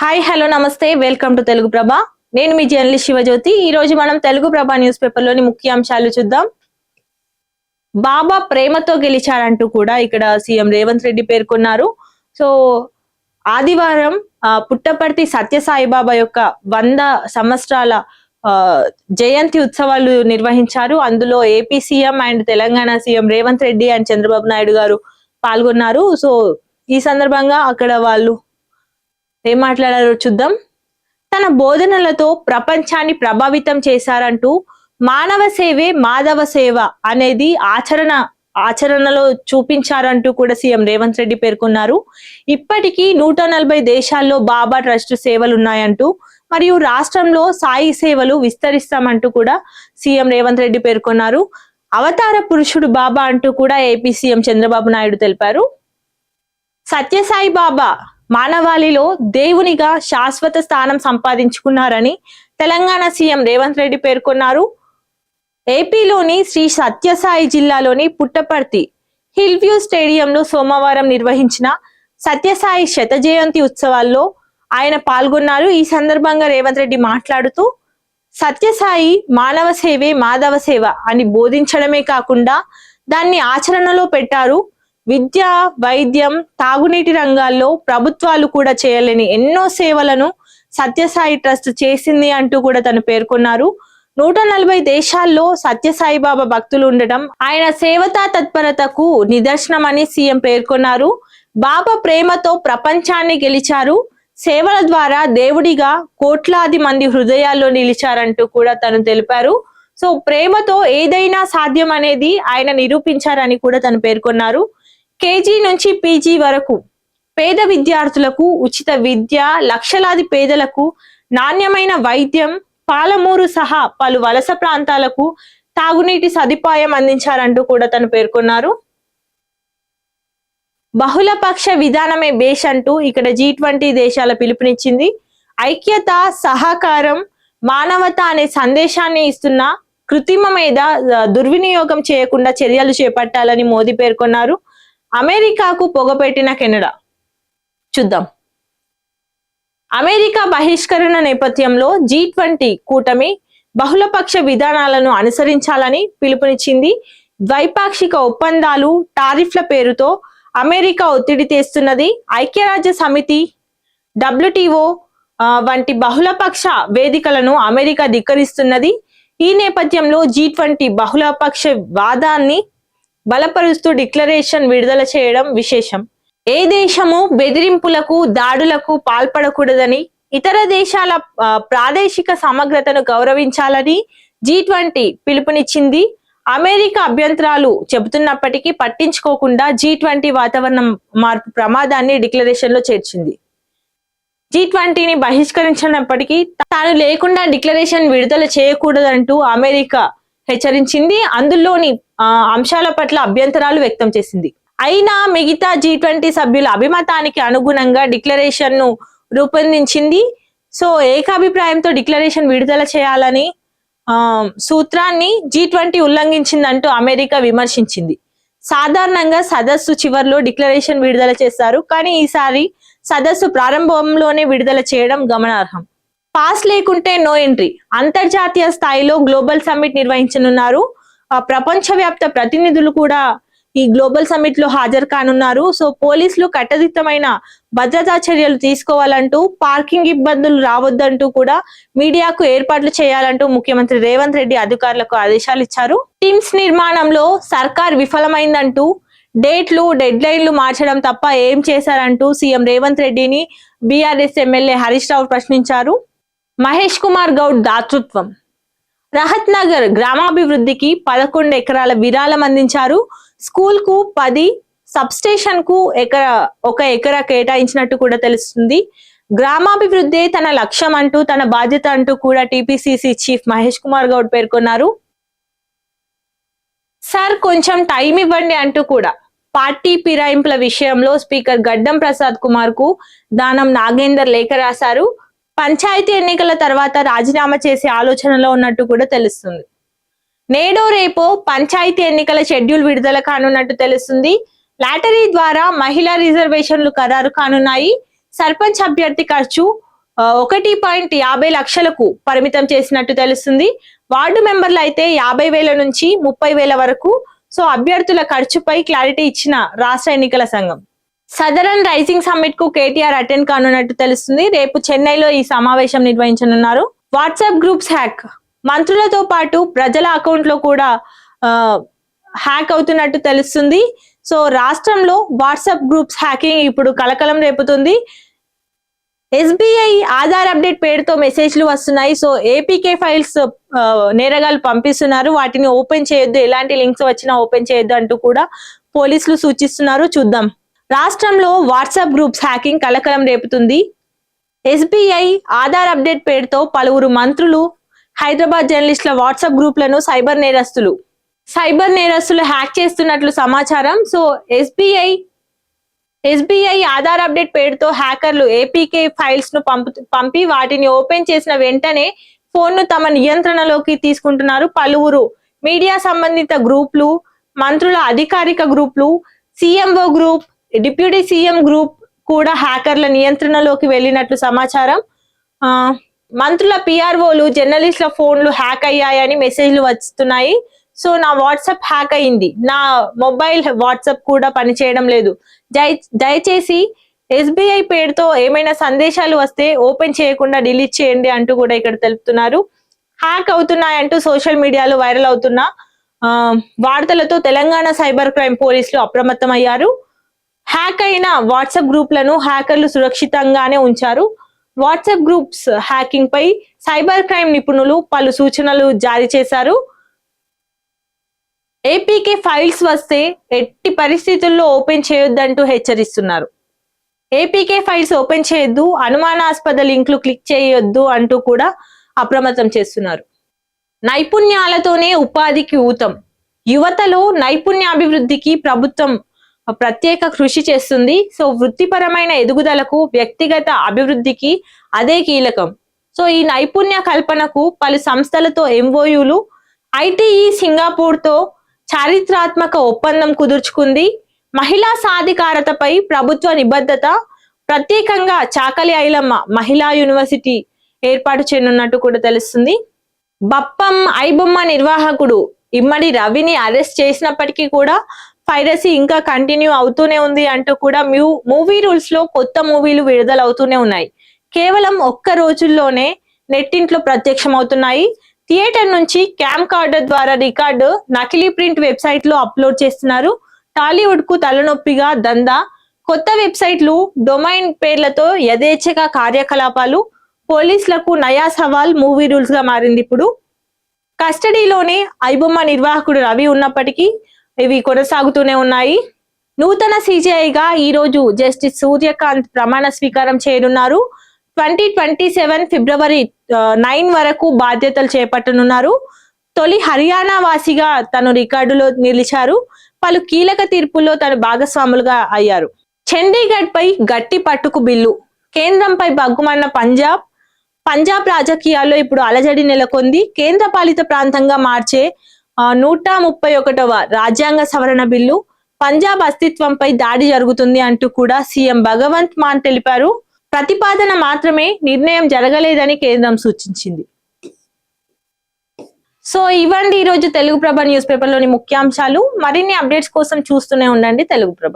Hi hello నమస్తే welcome to Telugu ప్రభ. నేను మీ journalist Shivajyothi. ఈ రోజు మనం తెలుగు ప్రభ న్యూస్ పేపర్ లోని ముఖ్యాంశాలు చూద్దాం. బాబా ప్రేమతో గెలిచారంటూ కూడా ఇక్కడ సీఎం రేవంత్ రెడ్డి పేర్కొన్నారు. సో ఆదివారం పుట్టపర్తి సత్యసాయి బాబా యొక్క 100 సంవత్సరాల జయంతి ఉత్సవాలు నిర్వహించారు. అందులో AP CM and Telangana CM Revanth Reddy and Chandrababu Naidu గారు పాల్గొన్నారు. సో ఈ సందర్భంగా అక్కడ వాళ్ళు ఏం మాట్లాడారో చూద్దాం. తన బోధనలతో ప్రపంచాన్ని ప్రభావితం చేశారంటూ మానవ సేవే మాధవ సేవ అనేది ఆచరణలో చూపించారంటూ కూడా సీఎం రేవంత్ రెడ్డి పేర్కొన్నారు. ఇప్పటికీ 140 దేశాల్లో బాబా ట్రస్ట్ సేవలు ఉన్నాయంటూ మరియు రాష్ట్రంలో సాయి సేవలు విస్తరిస్తామంటూ కూడా సీఎం రేవంత్ రెడ్డి పేర్కొన్నారు. అవతార పురుషుడు బాబా అంటూ కూడా ఏపీ సీఎం చంద్రబాబు నాయుడు తెలిపారు. సత్యసాయి బాబా మానవాళిలో దేవునిగా శాశ్వత స్థానం సంపాదించుకున్నారని తెలంగాణ సీఎం రేవంత్ రెడ్డి పేర్కొన్నారు. ఏపీలోని శ్రీ సత్యసాయి జిల్లాలోని పుట్టపర్తి హిల్ వ్యూ స్టేడియంలో సోమవారం నిర్వహించిన సత్యసాయి శత జయంతి ఉత్సవాల్లో ఆయన పాల్గొన్నారు. ఈ సందర్భంగా రేవంత్ రెడ్డి మాట్లాడుతూ సత్యసాయి మానవ సేవే మాధవ సేవ అని బోధించడమే కాకుండా దాన్ని ఆచరణలో పెట్టారు. విద్య, వైద్యం, తాగునీటి రంగాల్లో ప్రభుత్వాలు కూడా చేయలేని ఎన్నో సేవలను సత్యసాయి ట్రస్ట్ చేసింది అంటూ కూడా తను పేర్కొన్నారు. 140 దేశాల్లో సత్యసాయి బాబా భక్తులు ఉండటం ఆయన సేవతా తత్పరతకు నిదర్శనమని సీఎం పేర్కొన్నారు. బాబా ప్రేమతో ప్రపంచాన్ని గెలిచారు. సేవల ద్వారా దేవుడిగా కోట్లాది మంది హృదయాల్లో నిలిచారంటూ కూడా తను తెలిపారు. సో ప్రేమతో ఏదైనా సాధ్యం అనేది ఆయన నిరూపించారని కూడా తను పేర్కొన్నారు. కేజీ నుంచి పీజీ వరకు పేద విద్యార్థులకు ఉచిత విద్య, లక్షలాది పేదలకు నాణ్యమైన వైద్యం, పాలమూరు సహా పలు వలస ప్రాంతాలకు తాగునీటి సదుపాయం అందించారంటూ కూడా తను పేర్కొన్నారు. బహుళపక్ష విధానమే బేష్ అంటూ ఇక్కడ G20 దేశాల పిలుపునిచ్చింది. ఐక్యత, సహకారం, మానవత అనే సందేశాన్ని ఇస్తున్న కృత్రిమ మీద దుర్వినియోగం చేయకుండా చర్యలు చేపట్టాలని మోదీ పేర్కొన్నారు. అమెరికాకు పొగపెట్టిన కెనడా చూద్దాం. అమెరికా బహిష్కరణ నేపథ్యంలో G20 కూటమి బహుళపక్ష విధానాలను అనుసరించాలని పిలుపునిచ్చింది. ద్వైపాక్షిక ఒప్పందాలు, టారిఫ్ల పేరుతో అమెరికా ఒత్తిడి తెస్తున్నది. ఐక్యరాజ్య సమితి, WTO వంటి బహుళపక్ష వేదికలను అమెరికా ధిక్కరిస్తున్నది. ఈ నేపథ్యంలో G20 బహుళపక్ష వాదాన్ని బలపరుస్తూ డిక్లరేషన్ విడుదల చేయడం విశేషం. ఏ దేశము బెదిరింపులకు, దాడులకు పాల్పడకూడదని, ఇతర దేశాల ప్రాదేశిక సమగ్రతను గౌరవించాలని G20 పిలుపునిచ్చింది. అమెరికా అభ్యంతరాలు చెబుతున్నప్పటికీ పట్టించుకోకుండా G20 వాతావరణ మార్పు ప్రమాదాన్ని డిక్లరేషన్ లో చేర్చింది. G20ని బహిష్కరించినప్పటికీ తాను లేకుండా డిక్లరేషన్ విడుదల చేయకూడదంటూ అమెరికా హెచ్చరించింది. అందులోని అంశాల పట్ల అభ్యంతరాలు వ్యక్తం చేసింది. అయినా మిగతా G20 సభ్యుల అభిమతానికి అనుగుణంగా డిక్లరేషన్ ను రూపొందించింది. సో ఏకాభిప్రాయంతో డిక్లరేషన్ విడుదల చేయాలని సూత్రాన్ని G20 ఉల్లంఘించిందంటూ అమెరికా విమర్శించింది. సాధారణంగా సదస్సు చివరిలో డిక్లరేషన్ విడుదల చేస్తారు, కానీ ఈసారి సదస్సు ప్రారంభంలోనే విడుదల చేయడం గమనార్హం. పాస్ లేకుంటే నో ఎంట్రీ. అంతర్జాతీయ స్థాయిలో గ్లోబల్ సమ్మిట్ నిర్వహించనున్నారు. ప్రపంచవ్యాప్త ప్రతినిధులు కూడా ఈ గ్లోబల్ సమ్మిట్ లో హాజరు కానున్నారు. సో పోలీసులు కట్టుదిట్టమైన భద్రతా చర్యలు తీసుకోవాలంటూ, పార్కింగ్ ఇబ్బందులు రావద్దంటూ కూడా మీడియాకు ఏర్పాట్లు చేయాలంటూ ముఖ్యమంత్రి రేవంత్ రెడ్డి అధికారులకు ఆదేశాలు ఇచ్చారు. టీమ్స్ నిర్మాణంలో సర్కార్ విఫలమైందంటూ డేట్లు, డెడ్ లైన్లు మార్చడం తప్ప ఏం చేశారంటూ సీఎం రేవంత్ రెడ్డిని బీఆర్ఎస్ ఎమ్మెల్యే హరీష్ రావు ప్రశ్నించారు. మహేష్ కుమార్ గౌడ్ దాతృత్వం. రహత్ నగర్ గ్రామాభివృద్ధికి 11 ఎకరాల విరాళం అందించారు. స్కూల్ కు 10, సబ్ స్టేషన్ కు 1 ఎకరా కేటాయించినట్టు కూడా తెలుస్తుంది. గ్రామాభివృద్ధి తన లక్ష్యం అంటూ, తన బాధ్యత అంటూ కూడా టీపీసీసీ చీఫ్ మహేష్ కుమార్ గౌడ్ పేర్కొన్నారు. సార్ కొంచెం టైం ఇవ్వండి అంటూ కూడా పార్టీ ఫిరాయింపుల విషయంలో స్పీకర్ గడ్డం ప్రసాద్ కుమార్ కు దానం నాగేందర్ లేఖ రాశారు. పంచాయతీ ఎన్నికల తర్వాత రాజీనామా చేసే ఆలోచనలో ఉన్నట్టు కూడా తెలుస్తుంది. నేడో రేపో పంచాయతీ ఎన్నికల షెడ్యూల్ విడుదల కానున్నట్టు తెలుస్తుంది. లాటరీ ద్వారా మహిళా రిజర్వేషన్లు ఖరారు కానున్నాయి. సర్పంచ్ అభ్యర్థి ఖర్చు 1.50 లక్షలకు పరిమితం చేసినట్టు తెలుస్తుంది. వార్డు మెంబర్లు అయితే 50,000 నుంచి 30,000 వరకు. సో అభ్యర్థుల ఖర్చుపై క్లారిటీ ఇచ్చిన రాష్ట్ర ఎన్నికల సంఘం. సదరన్ రైజింగ్ సమ్మిట్ కు కేటీఆర్ అటెండ్ కానున్నట్టు తెలుస్తుంది. రేపు చెన్నైలో ఈ సమావేశం నిర్వహించనున్నారు. వాట్సాప్ గ్రూప్స్ హ్యాక్, మంత్రులతో పాటు ప్రజల అకౌంట్ లో కూడా హ్యాక్ అవుతున్నట్టు తెలుస్తుంది. సో రాష్ట్రంలో వాట్సాప్ గ్రూప్స్ హ్యాకింగ్ ఇప్పుడు కలకలం రేపుతుంది. ఎస్బీఐ ఆధార్ అప్డేట్ పేరుతో మెసేజ్లు వస్తున్నాయి. సో ఏపీకే ఫైల్స్ నేరగాలు పంపిస్తున్నారు, వాటిని ఓపెన్ చేయొద్దు, ఎలాంటి లింక్స్ వచ్చినా ఓపెన్ చేయొద్దు అంటూ కూడా పోలీసులు సూచిస్తున్నారు. చూద్దాం. రాష్ట్రంలో వాట్సాప్ గ్రూప్స్ హ్యాకింగ్ కలకలం రేపుతుంది. ఎస్బీఐ ఆధార్ అప్డేట్ పేరుతో పలువురు మంత్రులు, హైదరాబాద్ జర్నలిస్టుల వాట్సాప్ గ్రూప్లను సైబర్ నేరస్తులు హ్యాక్ చేస్తున్నట్లు సమాచారం. సో ఎస్బీఐ ఆధార్ అప్డేట్ పేరుతో హ్యాకర్లు ఏపీకే ఫైల్స్ ను పంపి వాటిని ఓపెన్ చేసిన వెంటనే ఫోన్ ను తమ నియంత్రణలోకి తీసుకుంటున్నారు. పలువురు మీడియా సంబంధిత గ్రూప్లు, మంత్రుల అధికారిక గ్రూప్లు, CMO group, deputy CM group కూడా హ్యాకర్ల నియంత్రణలోకి వెళ్ళినట్లు సమాచారం. మంత్రుల పిఆర్ఓలు, జర్నలిస్టుల ఫోన్లు హ్యాక్ అయ్యాయని మెసేజ్లు వస్తున్నాయి. సో నా వాట్సాప్ హ్యాక్ అయింది, నా మొబైల్ వాట్సాప్ కూడా పనిచేయడం లేదు, దయచేసి ఎస్బీఐ పేరుతో ఏమైనా సందేశాలు వస్తే ఓపెన్ చేయకుండా డిలీట్ చేయండి అంటూ కూడా ఇక్కడ తెలుపుతున్నారు. హ్యాక్ అవుతున్నాయంటూ సోషల్ మీడియాలో వైరల్ అవుతున్న వార్తలతో తెలంగాణ సైబర్ క్రైమ్ పోలీసులు అప్రమత్తమయ్యారు. హ్యాక్ అయిన వాట్సాప్ గ్రూప్లను హ్యాకర్లు సురక్షితంగానే ఉంచారు. వాట్సాప్ గ్రూప్స్ హ్యాకింగ్ పై సైబర్ క్రైమ్ నిపుణులు పలు సూచనలు జారీ చేశారు. ఏపీకే ఫైల్స్ వస్తే ఎట్టి పరిస్థితుల్లో ఓపెన్ చేయొద్దంటూ హెచ్చరిస్తున్నారు. ఏపీకే ఫైల్స్ ఓపెన్ చేయొద్దు, అనుమానాస్పద లింక్లు క్లిక్ చేయొద్దు అంటూ కూడా అప్రమత్తం చేస్తున్నారు. నైపుణ్యాలతోనే ఉపాధికి ఊతం, యువతలో నైపుణ్యాభివృద్ధికి ప్రభుత్వం ప్రత్యేక కృషి చేస్తుంది. సో వృత్తిపరమైన ఎదుగుదలకు, వ్యక్తిగత అభివృద్ధికి అదే కీలకం. సో ఈ నైపుణ్య కల్పనకు పలు సంస్థలతో ఎంఓయూలు, ఐటీఈ సింగపూర్ తో చారిత్రాత్మక ఒప్పందం కుదుర్చుకుంది. మహిళా సాధికారతపై ప్రభుత్వ నిబద్ధత, ప్రత్యేకంగా చాకలి ఐలమ్మ మహిళా యూనివర్సిటీ ఏర్పాటు చేయనున్నట్టు కూడా తెలుస్తుంది. బప్పం ఐబొమ్మ నిర్వాహకుడు ఇమ్మడి రవిని అరెస్ట్ చేసినప్పటికీ కూడా పైరసీ ఇంకా కంటిన్యూ అవుతూనే ఉంది అంటూ కూడా మూవీ రూల్స్ లో కొత్త మూవీలు విడుదల అవుతూనే ఉన్నాయి. కేవలం ఒక్క రోజుల్లోనే నెట్టింట్లో ప్రత్యక్షమవుతున్నాయి. థియేటర్ నుంచి క్యామ్ కార్డర్ ద్వారా రికార్డు నకిలీ ప్రింట్ వెబ్సైట్ లో అప్లోడ్ చేస్తున్నారు. టాలీవుడ్ కు తలనొప్పిగా దందా, కొత్త వెబ్సైట్లు, డొమైన్ పేర్లతో యథేచ్ఛగా కార్యకలాపాలు, పోలీసులకు నయా సవాల్ మూవీ రూల్స్ గా మారింది. ఇప్పుడు కస్టడీలోనే ఐబొమ్మ నిర్వాహకుడు రవి ఉన్నప్పటికీ ఇవి కొనసాగుతూనే ఉన్నాయి. నూతన సిజేఐగా ఈ రోజు జస్టిస్ సూర్యకాంత్ ప్రమాణ స్వీకారం చేయనున్నారు. 2027 ఫిబ్రవరి 9 వరకు బాధ్యతలు చేపట్టనున్నారు. తొలి హర్యానా వాసిగా తను రికార్డులో నిలిచారు. పలు కీలక తీర్పుల్లో తను భాగస్వాములుగా అయ్యారు. చండీగఢ్ పై గట్టి పట్టుకు బిల్లు, కేంద్రంపై బగ్గుమన్న పంజాబ్ రాజకీయాల్లో ఇప్పుడు అలజడి నెలకొంది. కేంద్ర పాలిత ప్రాంతంగా మార్చే 131వ రాజ్యాంగ సవరణ బిల్లు, పంజాబ్ అస్తిత్వంపై దాడి జరుగుతుంది అంటూ కూడా సీఎం భగవంత్ మాన్ తెలిపారు. ప్రతిపాదన మాత్రమే, నిర్ణయం జరగలేదని కేంద్రం సూచించింది. సో ఇవ్వండి ఈరోజు తెలుగు ప్రభ న్యూస్ పేపర్ లోని ముఖ్యాంశాలు. మరిన్ని అప్డేట్స్ కోసం చూస్తూనే ఉండండి తెలుగు ప్రభ.